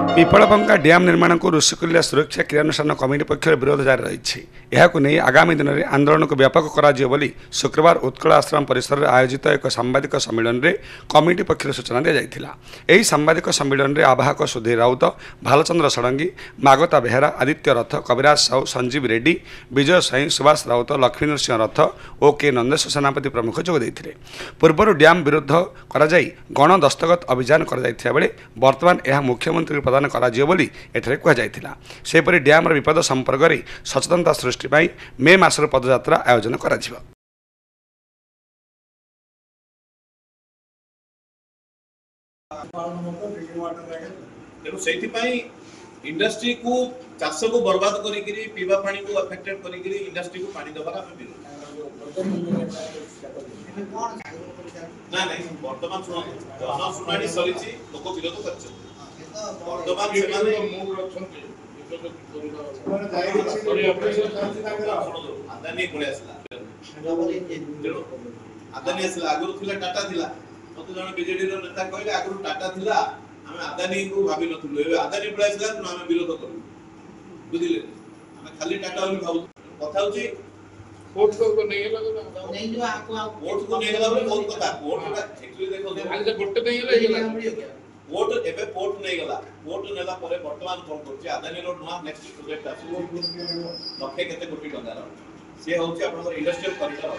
पिपलपंका dam निर्माण को ऋषिकुल्या सुरक्षा क्रियानुष्ठान कमिटी पक्षर विरोध जारी रही है। आगामी दिन में आंदोलन को व्यापक कर शुक्रवार उत्कल आश्रम परिसर में आयोजित एक सांबादिक सम्मेलन में कमिटी पक्षर सूचना दी जाइथिला। एही सांबादिक सम्मेलन में आवाहक सुधीर राउत, भालचंद्र षडंगी, मागता बेहेरा, आदित्य रथ, कविराज साहू, संजीव रेड्डी, विजय साई, सुभाष राउत, लक्ष्मी नरसिंह रथ और के नंदेश सेनापति प्रमुख जोग देते। पूर्व डैम विरुद्ध गण दस्तखत अभियान कर बर्तमान यह मुख्यमंत्री प्रदान सेपरी डैम विपद संपर्क में सचेतनता सृष्टि मे मासर पदयात्रा आयोजन कर इंडस्ट्री को चाष को बर्बाद करी पीवा पानी को अफेक्टेड करी इंडस्ट्री को पानी दबार आम ना नहीं वर्तमान जनशुणी सरी लोक विरोध कर आदानी आदानी आगुरी टाटा थिला मत जन बीजेडी नेता कहले आगुरी टाटा थिला आम आदानी को भावी नु आदानी पड़ा आम विरोध करूँ बुझे आम खाली टाटा भाव कथा कोर्ट को नहीं बहुत कथा कोर्ट एक्चुअली देखो गोटे नहीं कोर्ट एबे पोर्ट नहीं गला कोर्ट नेला परे वर्तमान कोन करछि आदानी रो नुआ नेक्स्ट प्रोजेक्ट आसी लक्षे केते कोटी टंकार से होछि आपन इंडस्ट्रियल कॉरिडोर